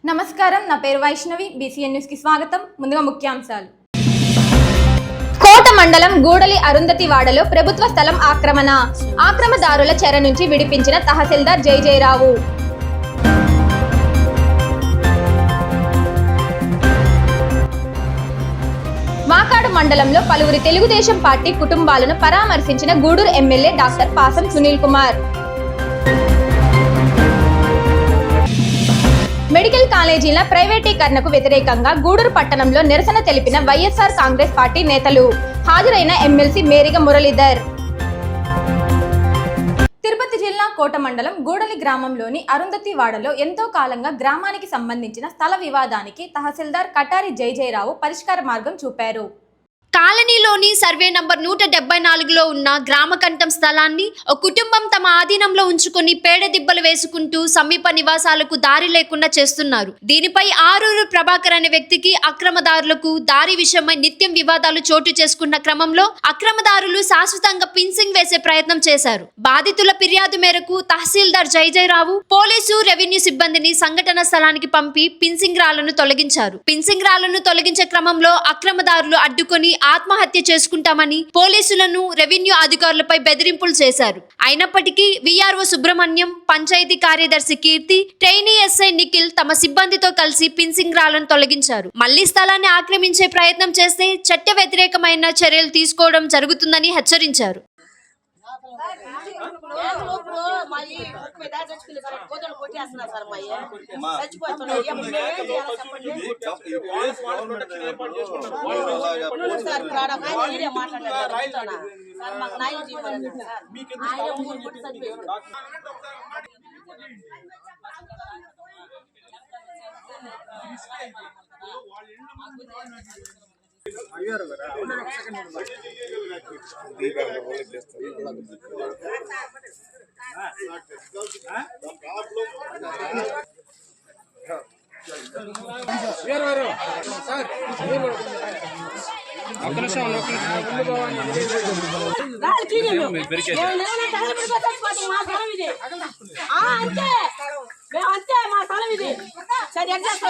నమస్కారం, నా పేరు వైష్ణవి. బీసీఎన్ న్యూస్ కి స్వాగతం. ముందుగా ముఖ్యాంశాలు. కోట మండలం గూడలి అరుంధతి వాడలో ప్రభుత్వ స్థలం ఆక్రమణ. ఆక్రమదారుల చెర నుంచి విడిపించిన తహసీల్దార్ జయజయరావు. వాకాడు మండలంలో పలువురి తెలుగుదేశం పార్టీ కుటుంబాలను పరామర్శించిన గూడూరు ఎమ్మెల్యే డాక్టర్ పాసం సునీల్ కుమార్. మెడికల్ కాలేజీల ప్రైవేటీకరణకు వ్యతిరేకంగా గూడూరు పట్టణంలో నిరసన తెలిపిన వైఎస్ఆర్ కాంగ్రెస్ పార్టీ నేతలు. హాజరైన ఎమ్మెల్సీ మేరిగ మురళీధర్. తిరుపతి జిల్లా కోట మండలం గూడలి గ్రామంలోని అరుంధతి వాడలో ఎంతో కాలంగా గ్రామానికి సంబంధించిన స్థల వివాదానికి తహసీల్దార్ కటారి జయజయరావు పరిష్కార మార్గం చూపారు. కాలనీలోని సర్వే నంబర్ 174లో ఉన్న గ్రామకంఠం స్థలాన్ని ఒక కుటుంబం తమ ఆధీనంలో ఉంచుకొని పేడ దిబ్బలు వేసుకుంటూ సమీప నివాసాలకు దారి లేకుండా చేస్తున్నారు. దీనిపై ఆరూరు ప్రభాకర్ అనే వ్యక్తికి అక్రమదారులకు దారి విషయమై నిత్యం వివాదాలు చోటు చేసుకున్న క్రమంలో అక్రమదారులు శాశ్వతంగా ఫెన్సింగ్ వేసే ప్రయత్నం చేశారు. బాధితుల ఫిర్యాదు మేరకు తహసీల్దార్ జయజయరావు పోలీసు రెవెన్యూ సిబ్బందిని సంఘటన స్థలానికి పంపి ఫెన్సింగ్ రాళ్లను తొలగించారు. ఫెన్సింగ్ రాళ్లను తొలగించే క్రమంలో అక్రమదారులు అడ్డుకొని ఆత్మహత్య చేసుకుంటామని పోలీసులను రెవెన్యూ అధికారులపై బెదిరింపులు చేశారు. అయినప్పటికీ వీఆర్ఓ సుబ్రహ్మణ్యం, పంచాయతీ కార్యదర్శి కీర్తి, ట్రైనీ ఎస్ఐ నిఖిల్ తమ సిబ్బందితో కలిసి ఫెన్సింగ్ రాళ్లను తొలగించారు. మళ్లీ స్థలాన్ని ఆక్రమించే ప్రయత్నం చేస్తే చట్ట వ్యతిరేకమైన చర్యలు తీసుకోవడం జరుగుతుందని హెచ్చరించారు. అంతే మా స్థలం ఇది. సరే ఎగ్జాస్ట్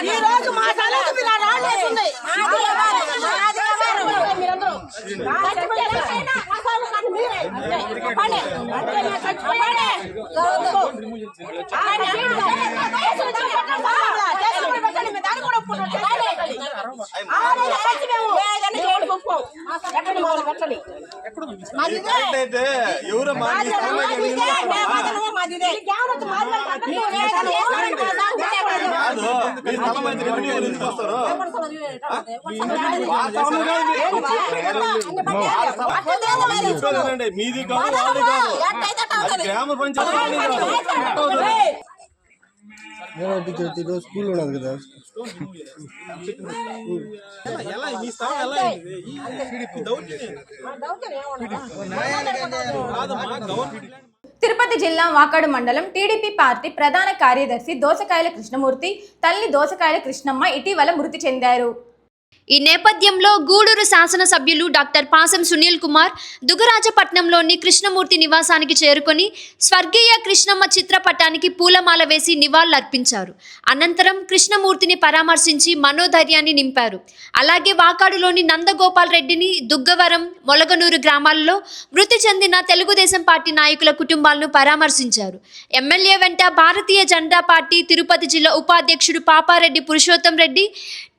ఈ రోజు మా స్థలం మీది కాదు, వాళ్ళది కాదు, గ్రామ పంచాయతీ స్కూల్ ఉన్నది కదా. తిరుపతి జిల్లా వాకాడు మండలం టీడీపీ పార్టీ ప్రధాన కార్యదర్శి దోసకాయల కృష్ణమూర్తి తల్లి దోసకాయల కృష్ణమ్మ ఇటీవల మృతి చెందారు. ఈ నేపథ్యంలో గూడూరు శాసనసభ్యులు డాక్టర్ పాసం సునీల్ కుమార్ దుగరాజపట్నంలోని కృష్ణమూర్తి నివాసానికి చేరుకొని స్వర్గీయ కృష్ణమ్మ చిత్రపటానికి పూలమాల వేసి నివాళులర్పించారు. అనంతరం కృష్ణమూర్తిని పరామర్శించి మనోధైర్యాన్ని నింపారు. అలాగే వాకాడులోని నందగోపాల్ రెడ్డిని, దుగ్గవరం, మొలగనూరు గ్రామాల్లో మృతి చెందిన తెలుగుదేశం పార్టీ నాయకుల కుటుంబాలను పరామర్శించారు. ఎమ్మెల్యే వెంట భారతీయ జనతా పార్టీ తిరుపతి జిల్లా ఉపాధ్యక్షుడు పాపారెడ్డి పురుషోత్తం రెడ్డి,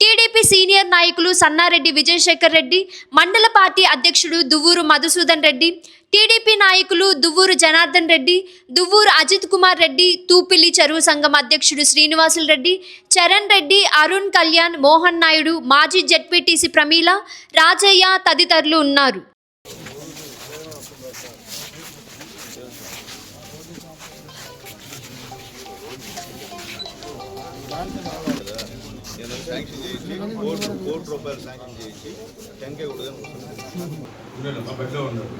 టీడీపీ సీనియర్ నాయకులు సన్నారెడ్డి విజయశేఖర్ రెడ్డి, మండల పార్టీ అధ్యక్షుడు దువ్వూరు మధుసూదన్ రెడ్డి, టీడీపీ నాయకులు దువ్వూరు జనార్దన్ రెడ్డి, దువ్వూరు అజిత్ కుమార్ రెడ్డి, తూపిల్లి చెరువు సంఘం అధ్యక్షుడు శ్రీనివాసులు రెడ్డి, చరణ్ రెడ్డి, అరుణ్ కళ్యాణ్, మోహన్ నాయుడు, మాజీ జెడ్పీటీసీ ప్రమీల, రాజయ్య తదితరులు ఉన్నారు. నేను శాంక్షన్ చేయించి కోటి రూపాయలు శాంక్షన్ చేయించి టెంకే కూడా మా బెడ్లో ఉన్నాడు.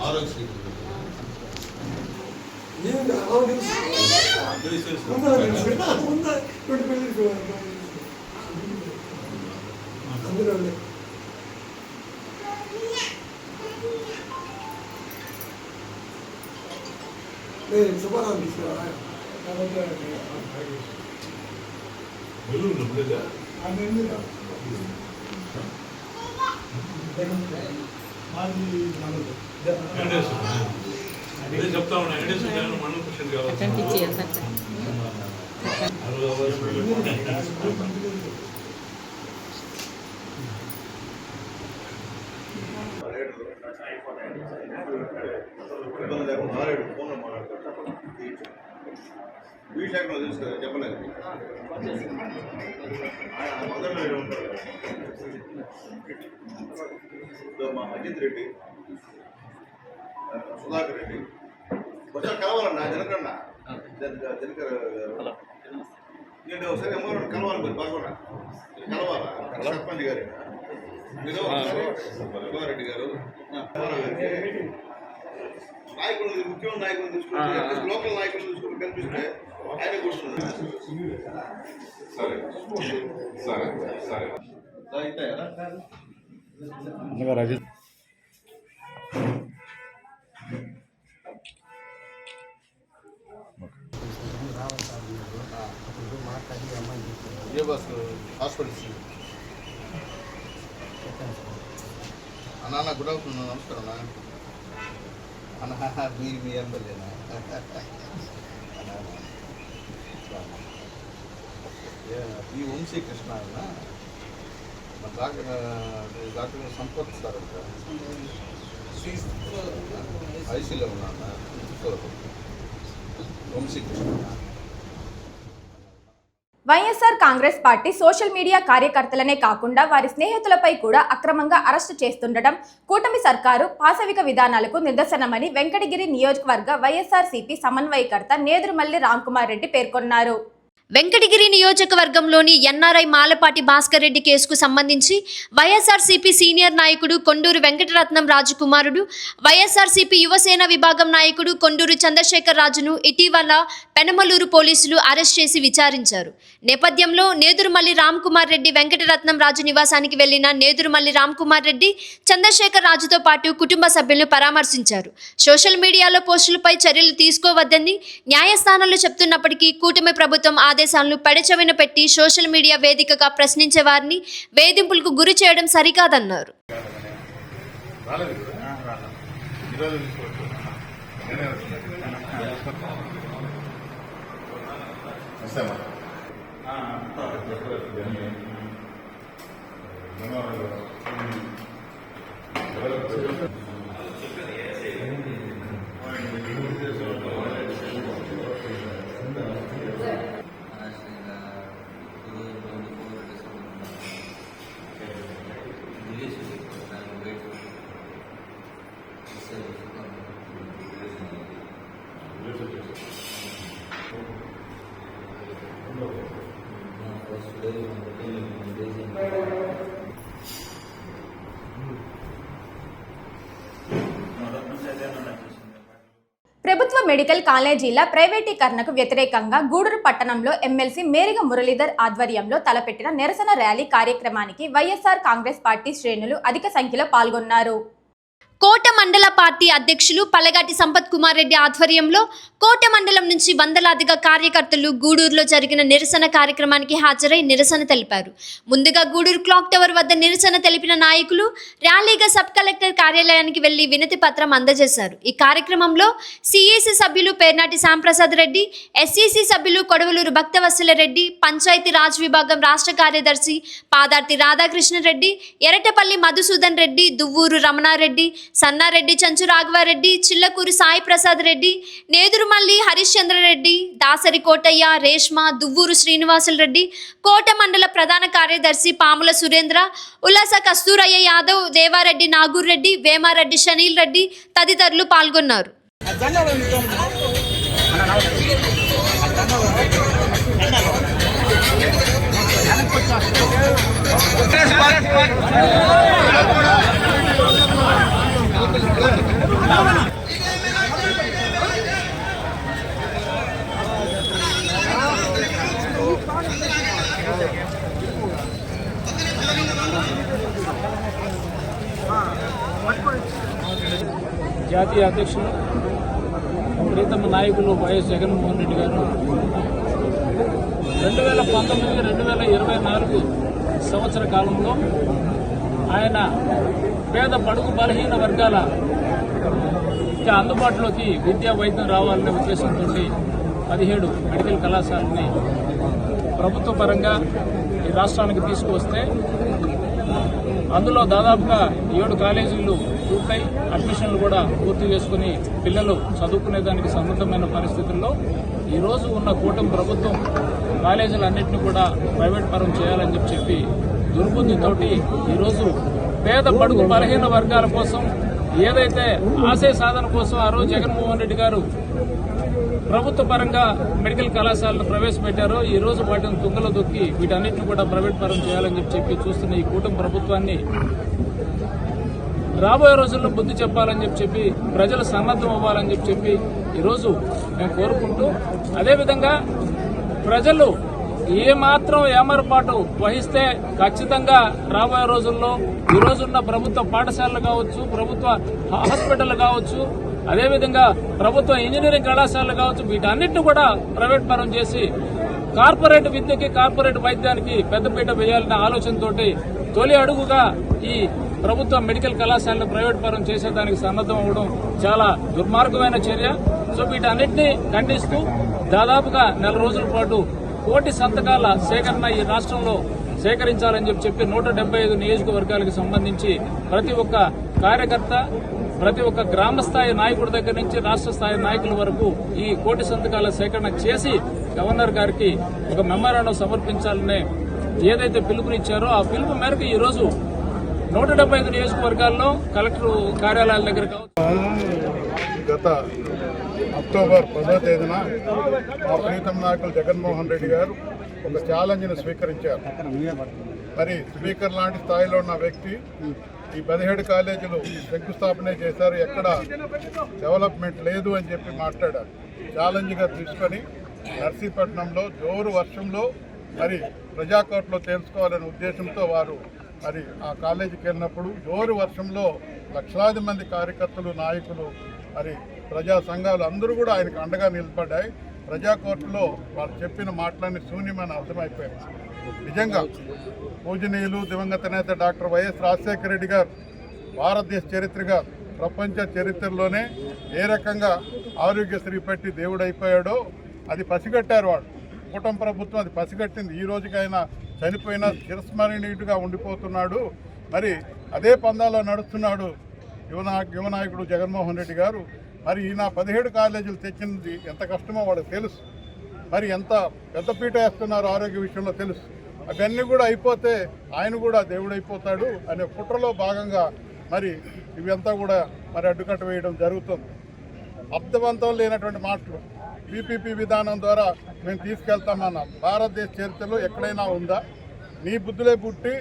ఆరోగ్యశ్రీ చెప్తా ఉన్నా మనం క్వశ్చన్ ఇబ్బంది లేకుండా మారాడు, ఫోన్లో మాట్లాడతాడు. వీటిలో తెలుసు కదా, చెప్పలేదు. ఆయన మొదలు ఉంటాడు. మా అజిత్ రెడ్డి, సుధాకర్ రెడ్డి కొంచెం కలవాలన్నా, జనకన్నా జనకర్ గారు. నేను ఒకసారి అమ్మగారు కలవాలి, మీరు బాగున్నా కలవాలా సర్పంచ్ గారు, మీరు శివారెడ్డి గారు, నాయకులు ముఖ్యమైన నాయకులు తీసుకుంటే, లోకల్ నాయకులు తీసుకుంటే కనిపిస్తే ఆయన కూర్చున్నారు. సరే సరే సరే అవుతాయా ఏ బస్సు హాస్పిటల్స్ అన్న గుడ్ ఆఫ్టర్నూన్, నమస్కారం అన్న. మీరు మీ ఎమ్మెల్యేనా? ఈ వంశీకృష్ణ అన్న డాక్టర్ సంపత్ సార్ ఐసీలో ఉన్నా Vamsikrishna. YSR Congress party social media కార్యకర్తలనే కాకుండా వారి స్నేహితులపై కూడా అక్రమంగా అరెస్టు చేస్తుండటం కూటమి సర్కారు పాశవిక విధానాలకు నిదర్శనమని వెంకటగిరి నియోజకవర్గ వైఎస్ఆర్సీపీ సమన్వయకర్త నేదురుమల్లి రామ్కుమార్ రెడ్డి పేర్కొన్నారు. వెంకటగిరి నియోజకవర్గంలోని ఎన్ఆర్ఐ మాలపాటి భాస్కర్ రెడ్డి కేసుకు సంబంధించి వైఎస్ఆర్సీపీ సీనియర్ నాయకుడు కొండూరు వెంకటరత్నం రాజు కుమారుడు, వైఎస్ఆర్సీపీ యువసేన విభాగం నాయకుడు కొండూరు చంద్రశేఖర్ రాజును ఇటీవల పెనమలూరు పోలీసులు అరెస్ట్ చేసి విచారించారు. నేపథ్యంలో నేదురుమల్లి రామ్కుమార్ రెడ్డి వెంకటరత్నం రాజు నివాసానికి వెళ్లిన నేదురుమల్లి రామ్కుమార్ రెడ్డి చంద్రశేఖర్ రాజుతో పాటు కుటుంబ సభ్యులను పరామర్శించారు. సోషల్ మీడియాలో పోస్టులపై చర్యలు తీసుకోవద్దని న్యాయస్థానాలు చెప్తున్నప్పటికీ కూటమి ప్రభుత్వం ఆదేశాలను పెడచెవిన పెట్టి సోషల్ మీడియా వేదికగా ప్రశ్నించే వారిని వేధింపులకు గురి చేయడం సరికాదన్నారు. ప్రభుత్వ మెడికల్ కాలేజీల ప్రైవేటీకరణకు వ్యతిరేకంగా గూడూరు పట్టణంలో ఎమ్మెల్సీ మేరిగ మురళీధర్ ఆధ్వర్యంలో తలపెట్టిన నిరసన ర్యాలీ కార్యక్రమానికి వైఎస్ఆర్ కాంగ్రెస్ పార్టీ శ్రేణులు అధిక సంఖ్యలో పాల్గొన్నారు. కోట మండల పార్టీ అధ్యక్షులు పల్లగాటి సంపత్ కుమార్ రెడ్డి ఆధ్వర్యంలో కోట మండలం నుంచి వందలాదిగా కార్యకర్తలు గూడూరులో జరిగిన నిరసన కార్యక్రమానికి హాజరై నిరసన తెలిపారు. ముందుగా గూడూరు క్లాక్ టవర్ వద్ద నిరసన తెలిపిన నాయకులు ర్యాలీగా సబ్ కలెక్టర్ కార్యాలయానికి వెళ్లి వినతి పత్రం అందజేశారు. ఈ కార్యక్రమంలో సిఏసి సభ్యులు పేర్నాటి శ్యాంప్రసాద్ రెడ్డి, ఎస్ఈసి సభ్యులు కొడవలూరు భక్తవత్సల రెడ్డి, పంచాయతీ రాజ్ విభాగం రాష్ట్ర కార్యదర్శి పాదార్తి రాధాకృష్ణ రెడ్డి, ఎరటపల్లి మధుసూదన్ రెడ్డి, దువ్వూరు రమణారెడ్డి, సన్నారెడ్డి చంచు రాఘవారెడ్డి, చిల్లకూరి సాయి ప్రసాద్ రెడ్డి, నేదురుమల్లి హరిశ్చంద్రరెడ్డి, దాసరి కోటయ్య, రేష్మ, దువ్వూరు శ్రీనివాసులరెడ్డి, కోట మండల ప్రధాన కార్యదర్శి పాముల సురేంద్ర, ఉల్లాస కస్తూరయ్య యాదవ్, దేవారెడ్డి నాగూర్ రెడ్డి, వేమారెడ్డి షనీల్ రెడ్డి తదితరులు పాల్గొన్నారు. జాతీయ అధ్యక్షులు ప్రీతమ నాయకులు వైఎస్ జగన్మోహన్ రెడ్డి గారు 2019-2024 సంవత్సర కాలంలో ఆయన పేద బడుగు బలహీన వర్గాల అందుబాటులోకి విద్యా వైద్యం రావాలనే ఉద్దేశంతో 17 మెడికల్ కళాశాలని ప్రభుత్వ పరంగా ఈ రాష్ట్రానికి తీసుకువస్తే అందులో దాదాపుగా 7 కాలేజీలు పూర్తయి అడ్మిషన్లు కూడా పూర్తి చేసుకుని పిల్లలు చదువుకునేదానికి సన్నద్ధమైన పరిస్థితుల్లో ఈరోజు ఉన్న కూటమి ప్రభుత్వం కాలేజీలన్నింటినీ కూడా ప్రైవేట్ పరం చేయాలని చెప్పి దుర్బుద్ధితోటి ఈరోజు పేద బడుగు బలహీన వర్గాల కోసం ఏదైతే ఆశయ సాధన కోసం ఆ రోజు జగన్మోహన్ రెడ్డి గారు ప్రభుత్వ పరంగా మెడికల్ కళాశాలను ప్రవేశపెట్టారో ఈ రోజు వాటిని తుంగలో దొక్కి వీటన్నిటిని కూడా ప్రైవేట్ పరం చేయాలని చెప్పి చూస్తున్న ఈ కూటమి ప్రభుత్వాన్ని రాబోయే రోజుల్లో బుద్ధి చెప్పాలని చెప్పి ప్రజలు సన్నద్ధం అవ్వాలని చెప్పి ఈరోజు మేము కోరుకుంటూ, అదేవిధంగా ప్రజలు ఏమాత్రం ఏమరపాటు వహిస్తే ఖచ్చితంగా రాబోయే రోజుల్లో ఈ రోజున్న ప్రభుత్వ పాఠశాలలు కావచ్చు, ప్రభుత్వ హాస్పిటల్ కావచ్చు, అదేవిధంగా ప్రభుత్వ ఇంజనీరింగ్ కళాశాలలు కావచ్చు, వీటన్నిటిని కూడా ప్రైవేట్ పరం చేసి కార్పొరేట్ విద్యకి కార్పొరేట్ వైద్యానికి పెద్దపీట వేయాలనే ఆలోచనతోటి తొలి అడుగుగా ఈ ప్రభుత్వ మెడికల్ కళాశాలను ప్రైవేట్ పరం చేసేదానికి సన్నద్ధం అవ్వడం చాలా దుర్మార్గమైన చర్య. సో వీటన్నిటినీ ఖండిస్తూ దాదాపుగా 4 రోజుల పాటు 1 కోటి సంతకాల సేకరణ ఈ రాష్ట్రంలో సేకరించాలని చెప్పి 175 నియోజకవర్గాలకు సంబంధించి ప్రతి ఒక్క కార్యకర్త, ప్రతి ఒక్క గ్రామ స్థాయి నాయకుడి దగ్గర నుంచి రాష్ట్ర స్థాయి నాయకుల వరకు ఈ 1 కోటి సంతకాల సేకరణ చేసి గవర్నర్ గారికి ఒక మెమోరాండం సమర్పించాలనే ఏదైతే పిలుపునిచ్చారో ఆ పిలుపు మేరకు ఈ రోజు 175 నియోజకవర్గాల్లో కలెక్టర్ కార్యాలయాల దగ్గర గత అక్టోబర్ 10వ తేదీన మా ప్రీతం నాయకులు జగన్మోహన్ రెడ్డి గారు ఒక ఛాలెంజ్ను స్వీకరించారు. మరి స్పీకర్ లాంటి స్థాయిలో ఉన్న వ్యక్తి ఈ 17 కాలేజీలు శంకుస్థాపన చేశారు, ఎక్కడ డెవలప్మెంట్ లేదు అని చెప్పి మాట్లాడారు. ఛాలెంజ్గా తీసుకొని నర్సీపట్నంలో జోరు వర్షంలో మరి ప్రజాకోర్టులో తెలుసుకోవాలనే ఉద్దేశంతో వారు మరి ఆ కాలేజీకి వెళ్ళినప్పుడు జోరు వర్షంలో లక్షలాది మంది కార్యకర్తలు, నాయకులు, మరి ప్రజా సంఘాలు అందరూ కూడా ఆయనకు అండగా నిలబడ్డాయి. ప్రజాకోర్టులో వారు చెప్పిన మాటలన్నీ శూన్యమని అర్థమైపోయింది. నిజంగా పూజనీయులు దివంగత నేత డాక్టర్ వైఎస్ రాజశేఖర రెడ్డి గారు భారతదేశ చరిత్రగా ప్రపంచ చరిత్రలోనే ఏ రకంగా ఆరోగ్యశ్రీ పెట్టి దేవుడైపోయాడో అది పసిగట్టారు వాడు. కూటమి ప్రభుత్వం అది పసిగట్టింది. ఈ రోజుకైనా చనిపోయినా చిరస్మరణీయుడిగా ఉండిపోతున్నాడు. మరి అదే పందాలో నడుస్తున్నాడు యువనాయకుడు జగన్మోహన్ రెడ్డి గారు. మరి ఈయన 17 కాలేజీలు తెచ్చింది ఎంత కష్టమో వాళ్ళకి తెలుసు. మరి ఎంత పెద్దపీట వేస్తున్నారు ఆరోగ్య విషయంలో తెలుసు. అవన్నీ కూడా అయిపోతే ఆయన కూడా దేవుడైపోతాడు అనే కుట్రలో భాగంగా మరి ఇవంతా కూడా మరి అడ్డుకట్ట వేయడం జరుగుతుంది. అర్థవంతం లేనటువంటి మాటలు. పీపీపీ విధానం ద్వారా మేము తీసుకెళ్తామన్నాం. భారతదేశ చరిత్రలో ఎక్కడైనా ఉందా? నీ బుద్ధులే పుట్టి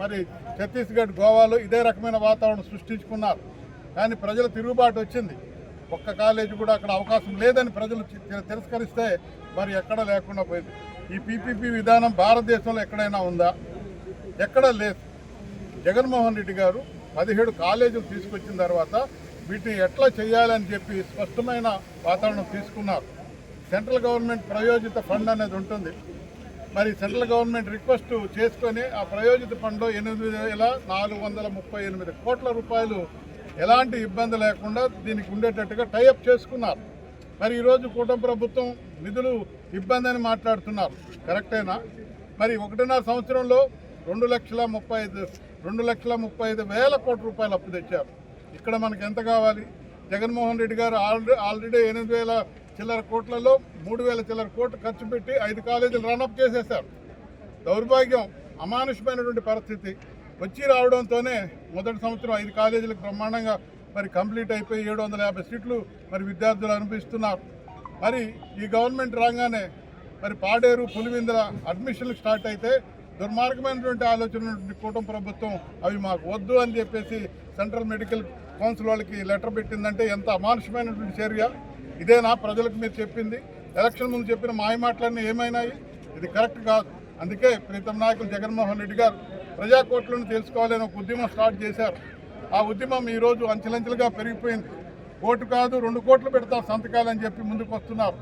మరి ఛత్తీస్గఢ్, గోవాలో ఇదే రకమైన వాతావరణం సృష్టించుకున్నారు. కానీ ప్రజల తిరుగుబాటు వచ్చింది. ఒక్క కాలేజీ కూడా అక్కడ అవకాశం లేదని ప్రజలు తిరస్కరిస్తే మరి ఎక్కడ లేకుండా పోయింది. ఈ పీపీపీ విధానం భారతదేశంలో ఎక్కడైనా ఉందా? ఎక్కడా లేదు. జగన్మోహన్ రెడ్డి గారు 17 కాలేజీలు తీసుకొచ్చిన తర్వాత వీటిని ఎట్లా చేయాలని చెప్పి స్పష్టమైన వాతావరణం తీసుకున్నారు. సెంట్రల్ గవర్నమెంట్ ప్రయోజిత ఫండ్ అనేది ఉంటుంది. మరి సెంట్రల్ గవర్నమెంట్ రిక్వెస్ట్ చేసుకొని ఆ ప్రయోజిత ఫండ్లో 8,438 కోట్ల రూపాయలు ఎలాంటి ఇబ్బంది లేకుండా దీనికి ఉండేటట్టుగా టైఅప్ చేసుకున్నారు. మరి ఈరోజు కూటమి ప్రభుత్వం నిధులు ఇబ్బంది అని మాట్లాడుతున్నారు. కరెక్టేనా? మరి 1.5 సంవత్సరంలో 2,35,000 కోట్ల రూపాయలు అప్పు తెచ్చారు. ఇక్కడ మనకు ఎంత కావాలి? జగన్మోహన్ రెడ్డి గారు ఆల్రెడీ 8,000 చిల్లర కోట్లలో 3,000 చిల్లర కోట్లు ఖర్చు పెట్టి 5 కాలేజీలు రన్అప్ చేసేశారు. దౌర్భాగ్యం, అమానుషమైనటువంటి పరిస్థితి వచ్చి రావడంతోనే మొదటి సంవత్సరం 5 కాలేజీలకు బ్రహ్మాండంగా మరి కంప్లీట్ అయిపోయి 750 సీట్లు మరి విద్యార్థులు అనుభవిస్తున్నారు. మరి ఈ గవర్నమెంట్ రాగానే మరి పాడేరు, పులివెందుల అడ్మిషన్లు స్టార్ట్ అయితే దుర్మార్గమైనటువంటి ఆలోచన కూటమి ప్రభుత్వం అవి మాకు వద్దు అని చెప్పేసి సెంట్రల్ మెడికల్ కౌన్సిల్ వాళ్ళకి లెటర్ పెట్టిందంటే ఎంత అమానుషమైనటువంటి చర్య! ఇదేనా ప్రజలకు మీరు చెప్పింది? ఎలక్షన్ ముందు చెప్పిన మాయమాటలన్నీ ఏమైనాయి? ఇది కరెక్ట్ కాదు. అందుకే ప్రీతం నాయకులు జగన్మోహన్ రెడ్డి గారు ప్రజాకోట్లను తెలుసుకోవాలని ఒక ఉద్యమం స్టార్ట్ చేశారు. ఆ ఉద్యమం ఈరోజు అంచెలంచెలుగా పెరిగిపోయింది. 1 కోటి కాదు 2 కోట్లు పెడతారు సంతకాలని చెప్పి ముందుకు వస్తున్నారు.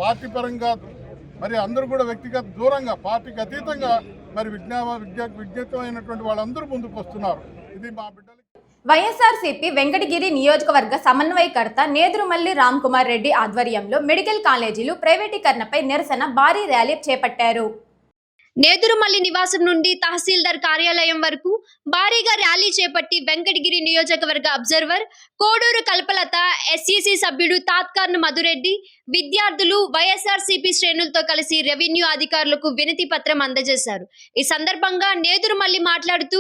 పార్టీ పరంగా మరి అందరూ కూడా వ్యక్తిగత దూరంగా పార్టీకి అతీతంగా మరి విజ్ఞతమైనటువంటి వాళ్ళందరూ ముందుకు వస్తున్నారు. ఇది మా బిడ్డలకి. వైఎస్ఆర్సీపీ వెంకటగిరి నియోజకవర్గ సమన్వయకర్త నేదురుమల్లి రామ్ కుమార్ రెడ్డి ఆధ్వర్యంలో మెడికల్ కాలేజీలు ప్రైవేటీకరణపై నిరసన భారీ ర్యాలీ చేపట్టారు. నేదురుమల్లి నివాసం నుండి తహసీల్దార్ కార్యాలయం వరకు భారీగా ర్యాలీ చేపట్టి వెంకటగిరి నియోజకవర్గ అబ్జర్వర్ కోడూరు కల్పలత, ఎస్ఈసి సభ్యుడు తాత్కార్ను మధురెడ్డి, విద్యార్థులు, వైఎస్ఆర్సీపీ శ్రేణులతో కలిసి రెవెన్యూ అధికారులకు వినతి పత్రం అందజేశారు. ఈ సందర్భంగా నేదురుమల్లి మాట్లాడుతూ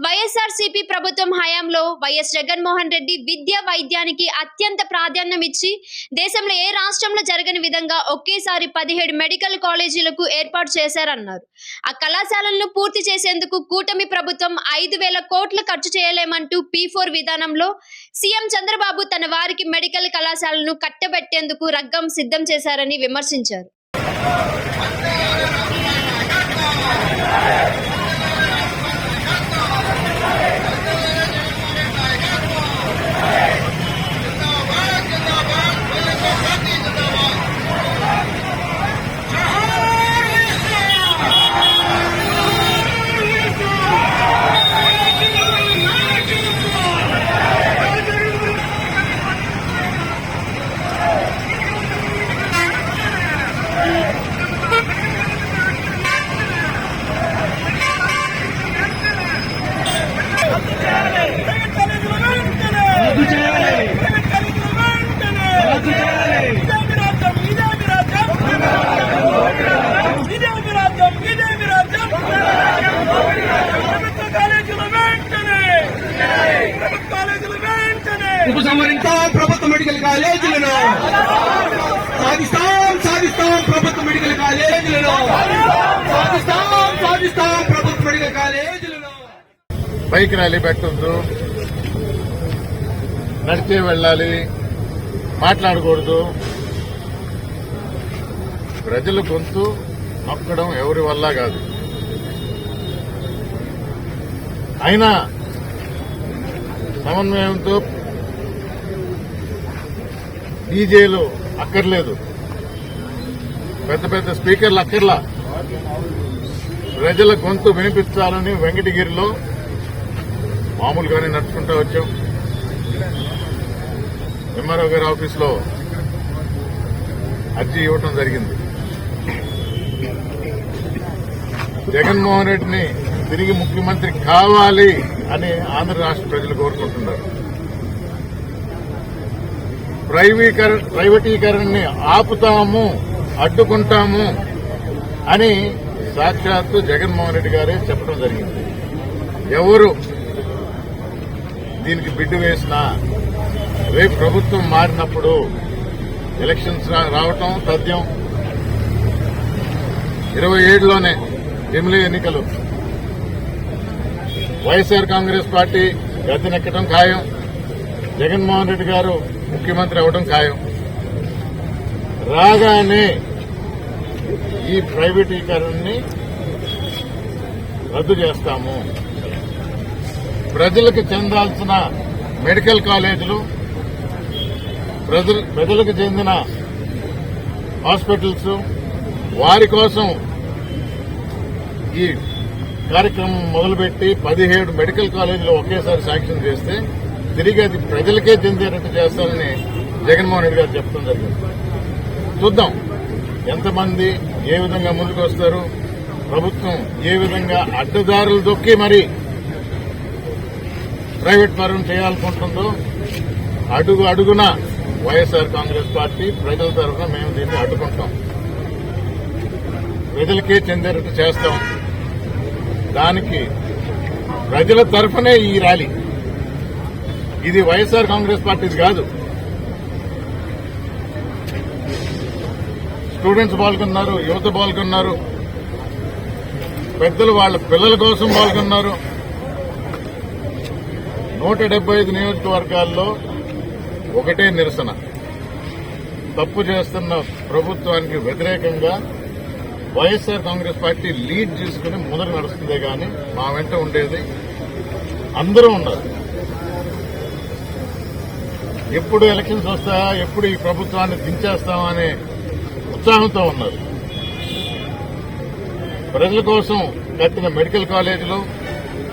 వైఎస్ఆర్సీపీ ప్రభుత్వం హయాంలో వైఎస్ జగన్మోహన్ రెడ్డి విద్యా వైద్యానికి అత్యంత ప్రాధాన్యం ఇచ్చి దేశంలో ఏ రాష్ట్రంలో జరగని విధంగా ఒకేసారి 17 మెడికల్ కాలేజీలకు ఏర్పాటు చేశారన్నారు. ఆ కళాశాలలను పూర్తి చేసేందుకు కూటమి ప్రభుత్వం 5,000 కోట్లు ఖర్చు చేయలేమంటూ P4 విధానంలో సీఎం చంద్రబాబు తన వారికి మెడికల్ కళాశాలను కట్టబెట్టేందుకు రగ్గం సిద్ధం చేశారని విమర్శించారు. ఉపసంహరించాం ప్రభుత్వ మెడికల్ కాలేజీలను, సాధిస్తాం ప్రభుత్వ మెడికల్ కాలేజీలను, సాధిస్తాం ప్రభుత్వ మెడికల్ కాలేజీలను. బైక్ ర్యాలీ పెట్టద్దు, నడిచే వెళ్ళాలి, మాట్లాడకూడదు. ప్రజల గొంతు నొక్కడం ఎవరి వల్ల కాదు. అయినా సమన్వయంతో డీజేలు అక్కర్లేదు, పెద్ద పెద్ద స్పీకర్లు అక్కర్లా. ప్రజల గొంతు వినిపించాలని వెంకటగిరిలో మామూలుగానే నడుచుకుంటూ వచ్చాం. ఎంఆర్ఓ గారి ఆఫీస్లో అర్జీ ఇవ్వటం జరిగింది. జగన్మోహన్ రెడ్డిని తిరిగి ముఖ్యమంత్రి కావాలి అని ఆంధ్ర రాష్ట్ర ప్రజలు కోరుకుంటున్నారు. ప్రైవేటీకరణని ఆపుతాము, అడ్డుకుంటాము అని సాక్షాత్తు జగన్మోహన్ రెడ్డి గారే చెప్పడం జరిగింది. ఎవరు దీనికి బిడ్డు వేసినా రేపు ప్రభుత్వం మారినప్పుడు ఎలక్షన్స్ రావటం తథ్యం. 27లోనే ఎమ్మెల్యే ఎన్నికలు, వైఎస్ఆర్ కాంగ్రెస్ పార్టీ గద్దెనెక్కడం ఖాయం, జగన్మోహన్ రెడ్డి గారు ముఖ్యమంత్రి అవడం ఖాయం. రాగానే ఈ ప్రైవేటీకరణని రద్దు చేస్తాము. ప్రజలకు చెందాల్సిన మెడికల్ కాలేజీలు, ప్రజలకు చెందిన హాస్పిటల్స్, వారి కోసం ఈ కార్యక్రమం మొదలుపెట్టి 17 మెడికల్ కాలేజీలు ఒకేసారి శాంక్షన్ చేస్తే తిరిగి అది ప్రజలకే చెందేటట్టు చేస్తారని జగన్మోహన్ రెడ్డి గారు చెప్పడం జరిగింది. చూద్దాం ఎంతమంది ఏ విధంగా ముందుకు వస్తారు, ప్రభుత్వం ఏ విధంగా అడ్డదారులు దొక్కి మరి ప్రైవేట్ పరం చేయాలనుకుంటుందో అడుగు అడుగున వైఎస్ఆర్ కాంగ్రెస్ పార్టీ ప్రజల తరఫున మేము దీన్ని అడ్డుకుంటాం. ప్రజలకే చెందేటట్టు చేస్తాం. దానికి ప్రజల తరఫునే ఈ ర్యాలీ. ఇది వైఎస్ఆర్ కాంగ్రెస్ పార్టీది కాదు. స్టూడెంట్స్ పాల్గొన్నారు, యువత పాల్గొన్నారు, పెద్దలు వాళ్ళ పిల్లల కోసం పాల్గొన్నారు. 175 నియోజకవర్గాల్లో ఒకటే నిరసన. తప్పు చేస్తున్న ప్రభుత్వానికి వ్యతిరేకంగా వైఎస్ఆర్ కాంగ్రెస్ పార్టీ లీడ్ తీసుకుని ముందర నడుస్తుందే కానీ మా వెంట ఉండేది అందరూ ఉన్నారు. ఎప్పుడు ఎలక్షన్స్ వస్తాయా, ఎప్పుడు ఈ ప్రభుత్వాన్ని దించేస్తామా అనే ఉత్సాహంతో ఉన్నారు. ప్రజల కోసం కట్టిన మెడికల్ కాలేజీలు,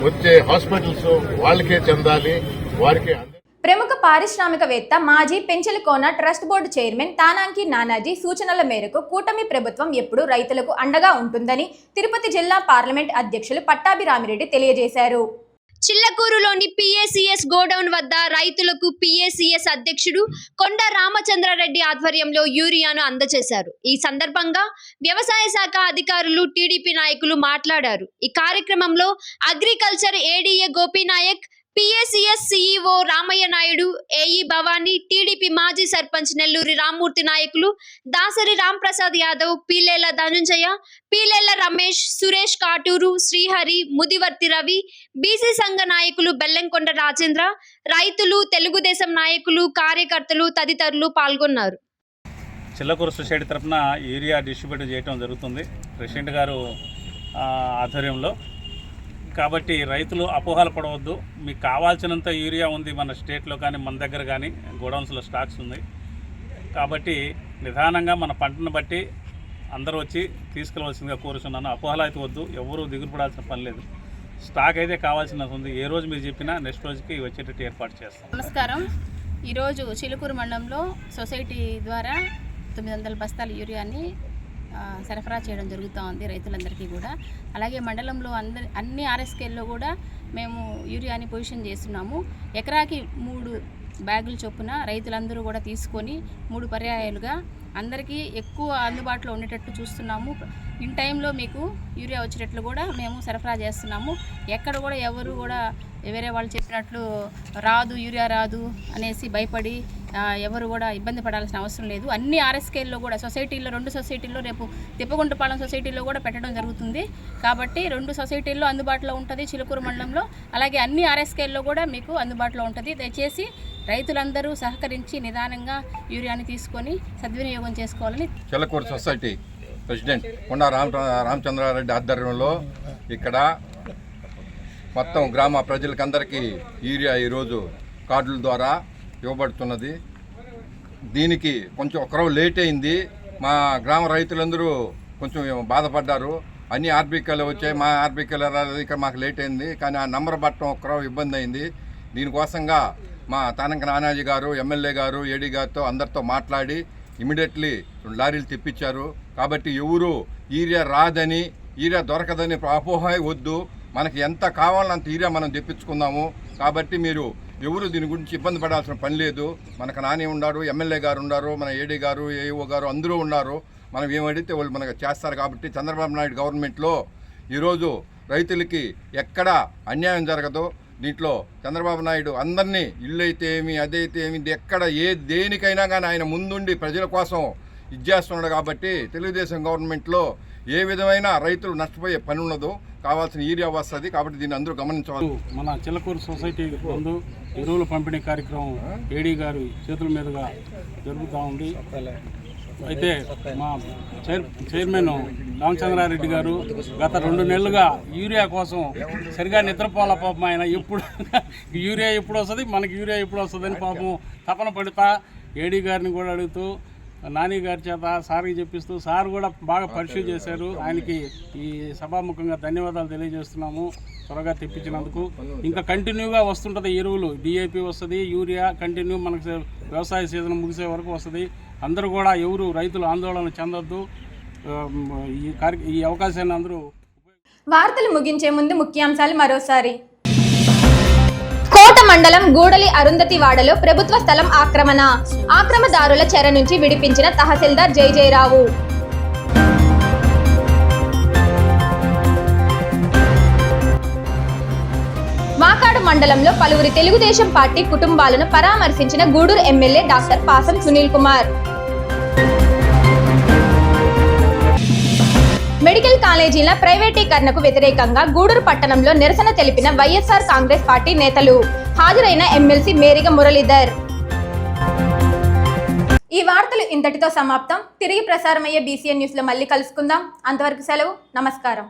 వచ్చే హాస్పిటల్స్ వాళ్ళకే చెందాలి, వారికే. ప్రముఖ పారిశ్రామికవేత్త మాజీ పెంచలకోన ట్రస్ట్ బోర్డు చైర్మన్ తానాంకి నానాజీ సూచనల మేరకు కూటమి ప్రభుత్వం ఎప్పుడూ రైతులకు అండగా ఉంటుందని తిరుపతి జిల్లా పార్లమెంట్ అధ్యక్షులు పట్టాభిరామిరెడ్డి తెలియజేశారు. చిల్లకూరులోని పిఏసిఎస్ గోడౌన్ వద్ద రైతులకు పిఏసిఎస్ అధ్యక్షుడు కొండ రామచంద్రారెడ్డి ఆధ్వర్యంలో యూరియాను అందజేశారు. ఈ సందర్భంగా వ్యవసాయ శాఖ అధికారులు, టీడీపీ నాయకులు మాట్లాడారు. ఈ కార్యక్రమంలో agriculture ADA Gopinayak, PACS CEO Ramaiah Naidu, AE Bhavani, TDP మాజీ సర్పంచ్ నెల్లూరి రామ్మూర్తి నాయకులు దాసరి రాంప్రసాద్ యాదవ్, పీలేళ్ల ధనుంజయ, పీలేళ్ల రమేష్, సురేష్ కాటూరు, శ్రీహరి, ముదివర్తి రవి, బీసీ సంఘ నాయకులు బెల్లంకొండ రాజేంద్ర, రైతులు, తెలుగుదేశం నాయకులు, కార్యకర్తలు తదితరులు పాల్గొన్నారు. చిల్లకూరు సొసైటీ తరఫున యూరియా డిస్ట్రిబ్యూట్ చేయడం జరుగుతుంది ప్రెసిడెంట్ గారు ఆధ్వర్యంలో. కాబట్టి రైతులు అపోహలు పడవద్దు. మీకు కావాల్సినంత యూరియా ఉంది మన స్టేట్లో కానీ మన దగ్గర కానీ గోడౌన్స్లో స్టాక్స్ ఉంది. కాబట్టి నిదానంగా మన పంటను బట్టి అందరూ వచ్చి తీసుకెళ్ళవలసిందిగా కోరుతున్నాను. అపోహలు అయితే వద్దు, ఎవరూ దిగులు పడాల్సిన పని లేదు. స్టాక్ అయితే కావాల్సినది ఉంది. ఏ రోజు మీరు చెప్పినా నెక్స్ట్ రోజుకి వచ్చేటట్టు ఏర్పాటు చేస్తాం. నమస్కారం. ఈరోజు చిలుకూరు మండలంలో సొసైటీ ద్వారా 900 బస్తాల యూరియాని సరఫరా చేయడం జరుగుతూ ఉంది రైతులందరికీ కూడా. అలాగే మండలంలో అన్ని ఆర్ఎస్కేల్లో కూడా మేము యూరియాని పొజిషన్ చేస్తున్నాము. ఎకరాకి 3 బ్యాగులు చొప్పున రైతులందరూ కూడా తీసుకొని 3 పర్యాయాలుగా అందరికీ ఎక్కువ అందుబాటులో ఉండేటట్టు చూస్తున్నాము. ఇన్ టైంలో మీకు యూరియా వచ్చేటట్లు కూడా మేము సరఫరా చేస్తున్నాము. ఎక్కడ కూడా ఎవరు కూడా వేరే వాళ్ళు చెప్పినట్లు రాదు, యూరియా రాదు అనేసి భయపడి ఎవరు కూడా ఇబ్బంది పడాల్సిన అవసరం లేదు. అన్ని ఆర్ఎస్కేల్లో కూడా సొసైటీల్లో 2 సొసైటీల్లో రేపు తిప్పగుంటపాలెం సొసైటీలో కూడా పెట్టడం జరుగుతుంది. కాబట్టి 2 సొసైటీల్లో అందుబాటులో ఉంటుంది చిలుకూరు మండలంలో. అలాగే అన్ని ఆర్ఎస్కేల్లో కూడా మీకు అందుబాటులో ఉంటుంది. దయచేసి రైతులందరూ సహకరించి నిదానంగా యూరియాని తీసుకొని సద్వినియోగం చేసుకోవాలని. చిల్లకూరు సొసైటీ ప్రెసిడెంట్ కొండ రామచంద్రారెడ్డి ఆధ్వర్యంలో ఇక్కడ మొత్తం గ్రామ ప్రజలకందరికీ యూరియా ఈరోజు కార్డుల ద్వారా ఇవ్వబడుతున్నది. దీనికి కొంచెం ఒకరోజు లేట్ అయింది. మా గ్రామ రైతులందరూ కొంచెం బాధపడ్డారు. అన్ని ఆర్బీకేలు వచ్చాయి, మా ఆర్బీకేలు ఇక్కడ మాకు లేట్ అయింది. కానీ ఆ నంబర్ పట్టడం ఒకరోజు ఇబ్బంది అయింది. దీనికోసంగా మా తానంక నానాజీ గారు, ఎమ్మెల్యే గారు, ఏడీ గారితో అందరితో మాట్లాడి ఇమీడియట్లీ 2 లారీలు తెప్పించారు. కాబట్టి ఎవరు యూరియా రాదని, యూరియా దొరకదని అపోహ వద్దు. మనకి ఎంత కావాలో అంత యూరియా మనం తెప్పించుకుందాము. కాబట్టి మీరు ఎవరు దీని గురించి ఇబ్బంది పడాల్సిన పని లేదు. మనకు నాని ఉన్నారు, ఎమ్మెల్యే గారు ఉన్నారు, మన ఏడీ గారు, ఏఈఓ గారు అందరూ ఉన్నారు. మనం ఏమడిగితే వాళ్ళు మనకు చేస్తారు. కాబట్టి చంద్రబాబు నాయుడు గవర్నమెంట్లో ఈరోజు రైతులకి ఎక్కడ అన్యాయం జరగదు. దీంట్లో చంద్రబాబు నాయుడు అందరినీ ఇల్లు అయితే ఏమి, అదైతే ఏమి, ఎక్కడ దేనికైనా కానీ ఆయన ముందుండి ప్రజల కోసం ఇచ్చేస్తున్నాడు. కాబట్టి తెలుగుదేశం గవర్నమెంట్లో ఏ విధమైన రైతులు నష్టపోయే పని ఉండదు. కావాల్సిన యూరియా వస్తుంది. కాబట్టి దీన్ని అందరూ గమనించవాలి. మన చిల్లకూరు సొసైటీ ముందు ఎరువుల పంపిణీ కార్యక్రమం ఏడీ గారి చేతుల మీదుగా జరుగుతూ ఉంది. అయితే మా చైర్మన్ రామచంద్రారెడ్డి గారు గత 2 నెలలుగా యూరియా కోసం సరిగా నిద్రపోల పాపం. ఆయన ఎప్పుడు యూరియా ఎప్పుడు వస్తుంది, మనకి యూరియా ఎప్పుడు వస్తుందని పాపం తపన పడుతా ఏడీ గారిని కూడా అడుగుతూ, నాని గారి చేత సార్కి చెప్పిస్తూ, సార్ కూడా బాగా పరిశీలి చేశారు. ఆయనకి ఈ సభాముఖంగా ధన్యవాదాలు తెలియజేస్తున్నాము త్వరగా తెప్పించినందుకు. ఇంకా కంటిన్యూగా వస్తుంటుంది ఎరువులు, డిఏపి వస్తుంది, యూరియా కంటిన్యూ మనకు వ్యవసాయ సీజన్ ముగిసే వరకు వస్తుంది. అందరూ కూడా ఎవరు రైతులు ఆందోళన చెందొద్దు. ఈ అవకాశాన్ని అందరూ. వార్తలు ముగించే ముందు ముఖ్యాంశాలు మరోసారి. కోట మండలం గూడలి అరుంధతి వాడలో ప్రభుత్వ స్థలం ఆక్రమణ. ఆక్రమదారుల చెర నుంచి విడిపించిన తహసీల్దార్ జయజయరావు. వాకాడు మండలంలో పలువురి తెలుగుదేశం పార్టీ కుటుంబాలను పరామర్శించిన గూడూరు ఎమ్మెల్యే డాక్టర్ పాసం సునీల్ కుమార్. మెడికల్ కాలేజీల ప్రైవేటీకరణకు వ్యతిరేకంగా గూడూరు పట్టణంలో నిరసన తెలిపిన వైఎస్ఆర్ కాంగ్రెస్ పార్టీ నేతలు. హాజరైన ఎమ్మెల్సీ మేరిగ మురళీధర్. ఈ వార్తలు ఇంతటితో సమాప్తం. తిరిగి ప్రసారమయ్యే BCN న్యూస్ లో మళ్ళీ కలుసుకుందాం. అంతవరకు సెలవు. నమస్కారం.